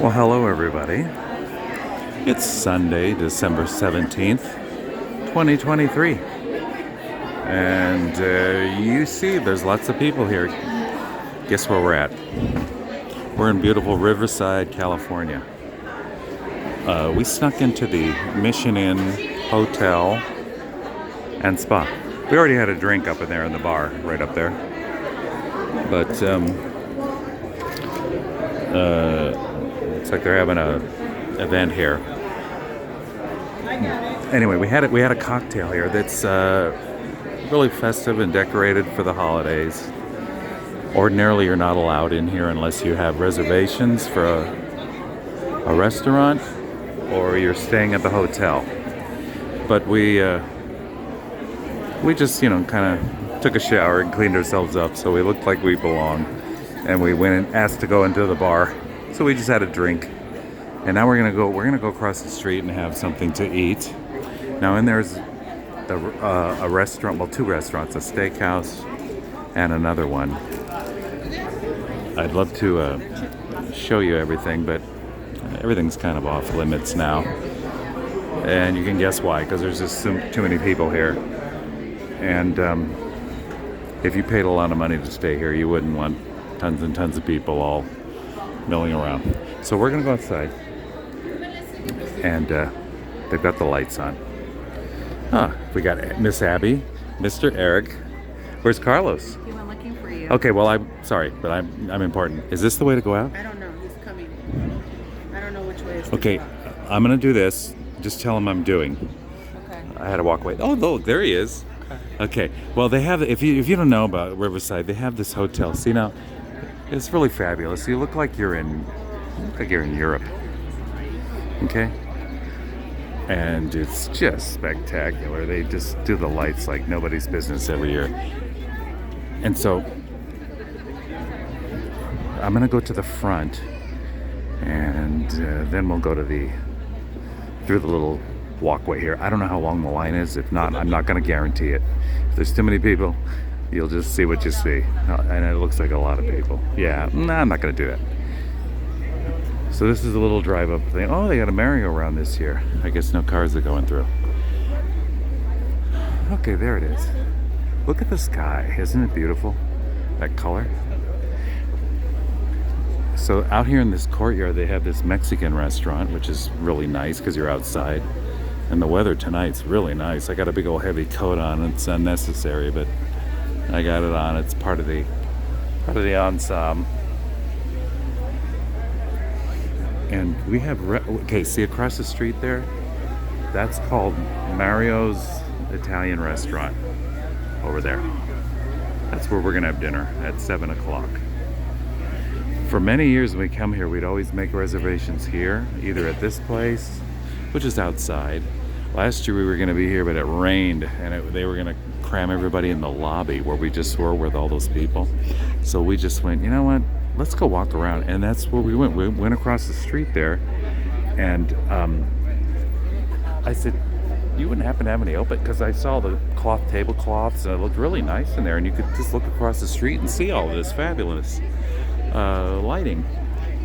Well, hello everybody. It's Sunday, December 17th, 2023. And you see there's lots of people here. Guess where we're at? We're in beautiful Riverside, California. We snuck into the Mission Inn Hotel and Spa. We already had a drink up in there in the bar, right up there. But looks like they're having a event here. Anyway, we had a cocktail here that's really festive and decorated for the holidays. Ordinarily, you're not allowed in here unless you have reservations for a restaurant or you're staying at the hotel. But we just, kind of took a shower and cleaned ourselves up, so we looked like we belonged. And we went and asked to go into the bar, so we just had a drink. And now we're gonna go across the street and have something to eat. Now, and there's a restaurant, well, two restaurants, a steakhouse and another one. I'd love to show you everything, but everything's kind of off limits now. And you can guess why, because there's just too many people here. And if you paid a lot of money to stay here, you wouldn't want tons and tons of people all milling around. So we're gonna go outside. And they've got the lights on. We got Miss Abby, Mr. Eric. Where's Carlos? He went looking for you. Okay, well, I'm sorry, but I'm important. Is this the way to go out? I don't know. He's coming. I don't know which way is Okay, I'm gonna do this. Just tell him I'm doing. Okay. I had to walk away. Oh, look, there he is. Okay. Well, they have. If you don't know about Riverside, they have this hotel. See now, it's really fabulous. You look like you're in Europe. Okay. And it's just spectacular. They just do the lights like nobody's business every year. And so I'm gonna go to the front, and then we'll go through the little walkway here. I don't know how long the line is. If not, I'm not gonna guarantee it. If there's too many people, you'll just see what you see. And it looks like a lot of people. Yeah, I'm not gonna do that. So this is a little drive-up thing. Oh, they got a merry-go-round this year. I guess no cars are going through. Okay, there it is. Look at the sky. Isn't it beautiful? That color. So out here in this courtyard, they have this Mexican restaurant, which is really nice because you're outside. And the weather tonight's really nice. I got a big old heavy coat on. It's unnecessary, but I got it on. It's part of the ensemble. And we have, see across the street there? That's called Mario's Italian Restaurant over there. That's where we're gonna have dinner at 7 o'clock. For many years when we come here, we'd always make reservations here, either at this place, which is outside. Last year we were gonna be here, but it rained, and they were gonna cram everybody in the lobby where we just were with all those people. So we just went, you know what? Let's go walk around, and that's where we went. We went across the street there, and I said, you wouldn't happen to have any open? Because I saw the tablecloths, and it looked really nice in there, and you could just look across the street and see all of this fabulous lighting.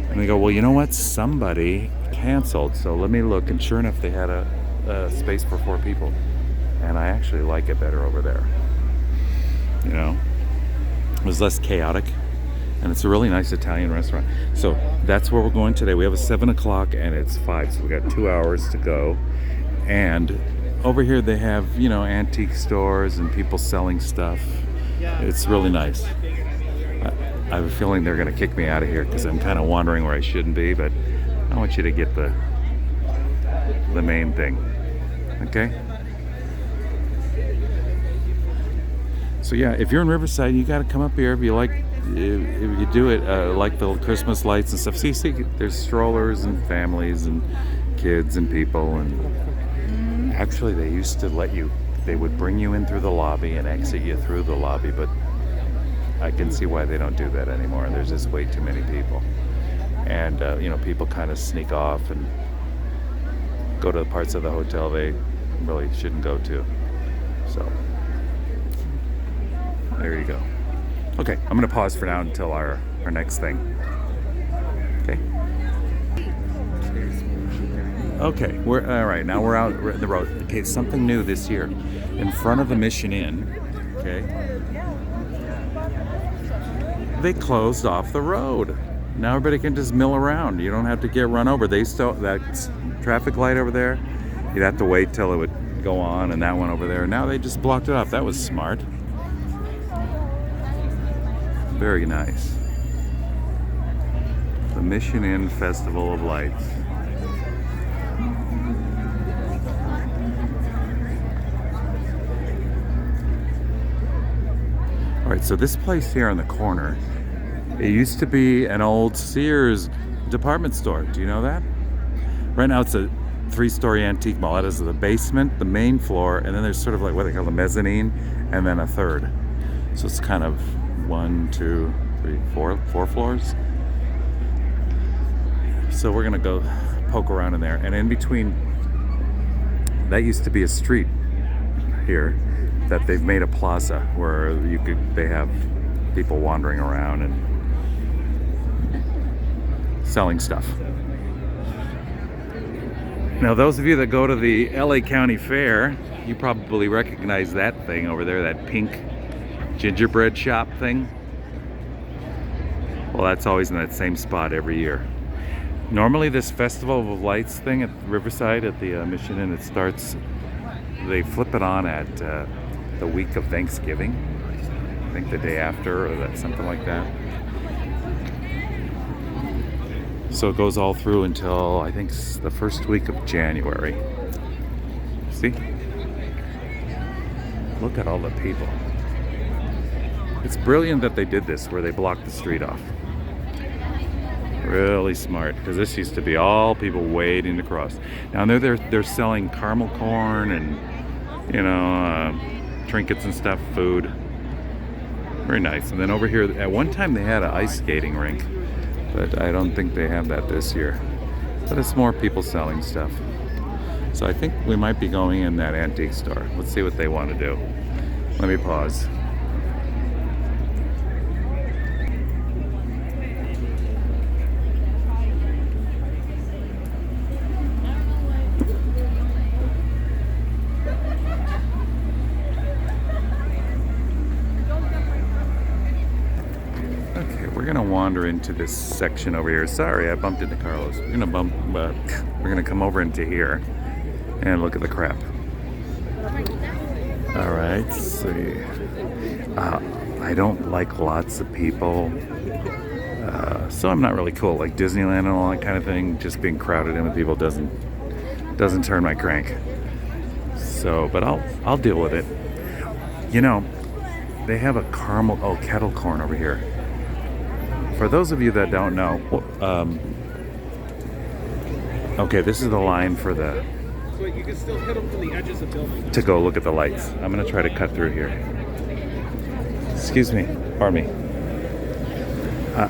And they go, well, you know what? Somebody canceled, so let me look, and sure enough, they had a space for 4 people, and I actually like it better over there. You know, it was less chaotic. And it's a really nice Italian restaurant. So that's where we're going today. We have a 7 o'clock and it's 5, so we got 2 hours to go. And over here they have, antique stores and people selling stuff. It's really nice. I have a feeling they're gonna kick me out of here because I'm kind of wandering where I shouldn't be, but I want you to get the main thing, okay? So yeah, if you're in Riverside, you gotta come up here if you do it, like the Christmas lights and stuff. See, there's strollers and families and kids and people, and actually they used to they would bring you in through the lobby and exit you through the lobby, but I can see why they don't do that anymore. There's just way too many people. And, people kind of sneak off and go to the parts of the hotel they really shouldn't go to. So, there you go. Okay, I'm gonna pause for now until our next thing. Okay. Okay, we're all right. Now we're out the road. Okay, something new this year. In front of the Mission Inn, okay, they closed off the road. Now everybody can just mill around. You don't have to get run over. They still, that traffic light over there, you'd have to wait till it would go on, and that one over there. Now they just blocked it off. That was smart. Very nice. The Mission Inn Festival of Lights. All right, so this place here on the corner, it used to be an old Sears department store. Do you know that? Right now it's a 3-story antique mall. That is the basement, the main floor, and then there's sort of like what they call the mezzanine, and then a third. So it's kind of 1, 2, 3, 4 floors. So we're gonna go poke around in there, and in between, that used to be a street here that they've made a plaza where they have people wandering around and selling stuff. Now, those of you that go to the LA County Fair, you probably recognize that thing over there, that pink gingerbread shop thing. Well, that's always in that same spot every year. Normally this Festival of Lights thing at Riverside at the Mission Inn, they flip it on at the week of Thanksgiving. I think the day after, or something like that. So it goes all through until I think the first week of January. See? Look at all the people. It's brilliant that they did this where they blocked the street off. Really smart, because this used to be all people waiting to cross. Now they're selling caramel corn and trinkets and stuff, food. Very nice. And then over here, at one time they had an ice skating rink, but I don't think they have that this year. But it's more people selling stuff. So I think we might be going in that antique store. Let's see what they want to do. Let me pause. We're gonna wander into this section over here. Sorry, I bumped into Carlos. We're gonna come over into here and look at the crap. All right, let's see. I don't like lots of people, so I'm not really cool. Like Disneyland and all that kind of thing. Just being crowded in with people doesn't turn my crank. So, but I'll deal with it. They have a kettle corn over here. For those of you that don't know, okay, this is the line for So you can still hit them from the edges of buildings. to go look at the lights. I'm gonna try to cut through here. Excuse me, pardon me.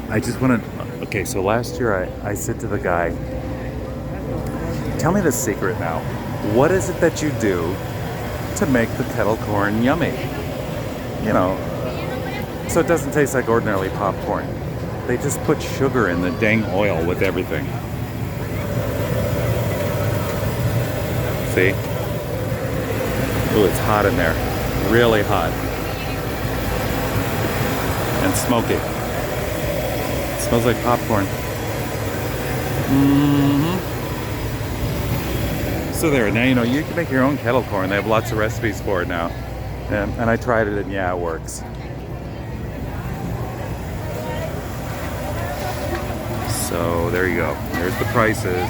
I just want to. Okay, so last year I said to the guy, "Tell me the secret now. What is it that you do to make the kettle corn yummy? So it doesn't taste like ordinarily popcorn." They just put sugar in the dang oil with everything. See? Ooh, it's hot in there. Really hot. And smoky. It smells like popcorn. So there, now you can make your own kettle corn. They have lots of recipes for it now. And I tried it and yeah, it works. So there you go. There's the prices.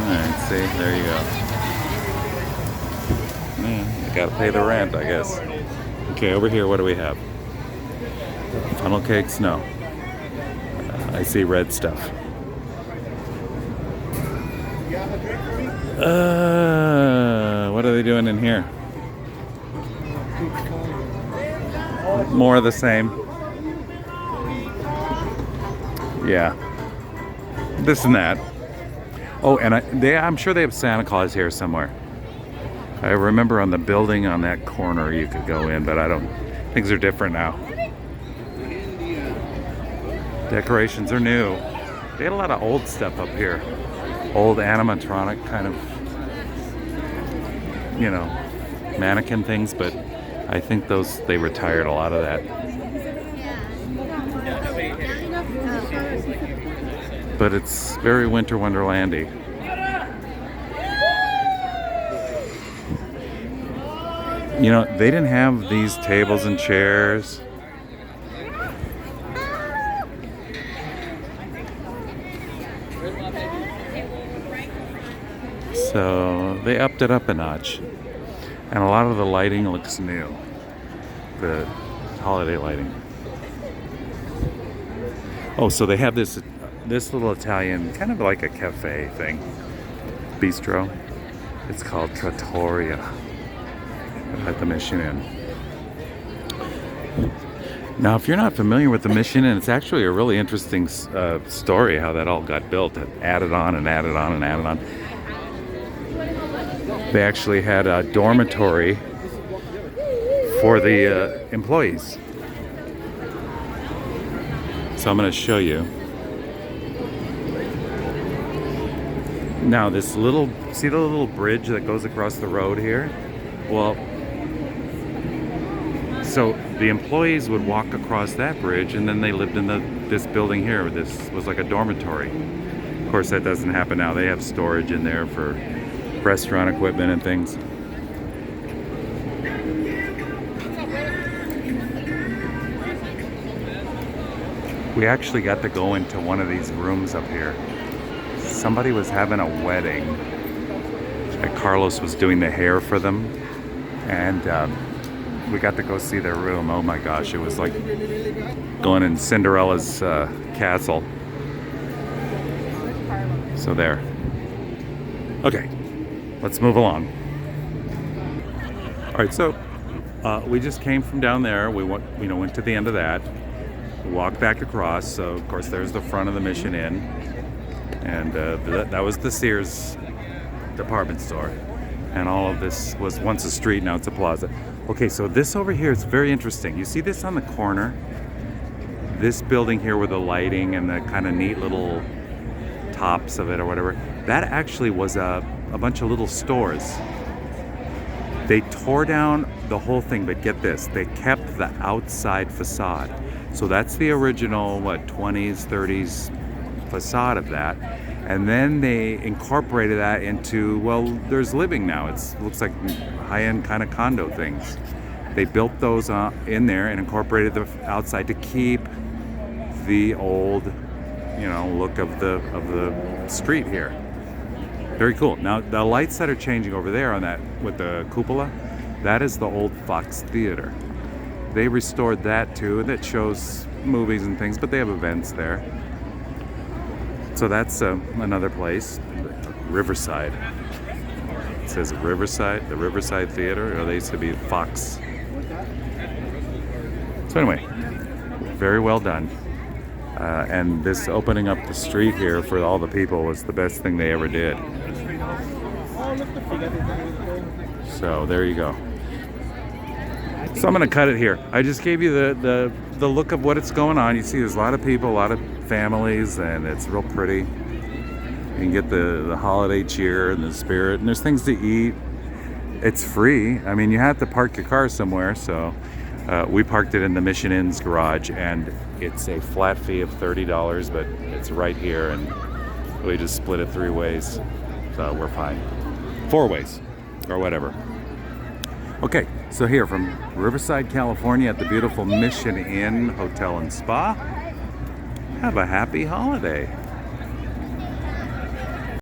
Alright, see, there you go. Yeah, you gotta pay the rent, I guess. Okay, over here, what do we have? Funnel cakes? No. I see red stuff. What are they doing in here? More of the same. Yeah, this and that. Oh, and I'm sure they have Santa Claus here somewhere. I remember on the building on that corner you could go in, but I don't. Things are different now. Decorations are new. They had a lot of old stuff up here. Old animatronic kind of, you know, mannequin things, but I think they retired a lot of that. But it's very Winter Wonderlandy. You know, they didn't have these tables and chairs. So they upped it up a notch. And a lot of the lighting looks new. The holiday lighting. Oh, so they have this little Italian, kind of like a cafe thing. Bistro. It's called Trattoria at the Mission Inn. Now, if you're not familiar with the Mission Inn, it's actually a really interesting story how that all got built. It added on and added on and added on. They actually had a dormitory for the employees. So I'm going to show you. Now, this little, see the little bridge that goes across the road here? Well, so the employees would walk across that bridge, and then they lived in this building here. This was like a dormitory. Of course, that doesn't happen now. They have storage in there for restaurant equipment and things. We actually got to go into one of these rooms up here. Somebody was having a wedding, and Carlos was doing the hair for them, and we got to go see their room. Oh my gosh, it was like going in Cinderella's castle. So there. Okay, let's move along. All right, so we just came from down there. We went to the end of that. Walked back across. So of course there's the front of the Mission Inn, and that was the Sears department store. And all of this was once a street, now it's a plaza. Okay, so this over here is very interesting. You see this on the corner? This building here with the lighting and the kind of neat little tops of it or whatever, that actually was a bunch of little stores. They tore down the whole thing, but get this, they kept the outside facade. So that's the original, 20s, 30s facade of that. And then they incorporated that into, well, there's living now. It looks like high-end kind of condo things. They built those in there and incorporated the outside to keep the old, look of the street here. Very cool. Now, the lights that are changing over there on that with the cupola, that is the old Fox Theater. They restored that too, and that shows movies and things, but they have events there. So that's another place, Riverside. It says Riverside, the Riverside Theater, or they used to be Fox. So anyway, very well done. And this opening up the street here for all the people was the best thing they ever did. So there you go. So I'm gonna cut it here. I just gave you the look of what it's going on. You see there's a lot of people, a lot of families, and it's real pretty. You can get the holiday cheer and the spirit, and there's things to eat. It's free. I mean, you have to park your car somewhere, so we parked it in the Mission Inn's garage, and it's a flat fee of $30, but it's right here, and we just split it 3 ways, so we're fine. 4 ways, or whatever. Okay, so here from Riverside, California at the beautiful Mission Inn Hotel and Spa, have a happy holiday.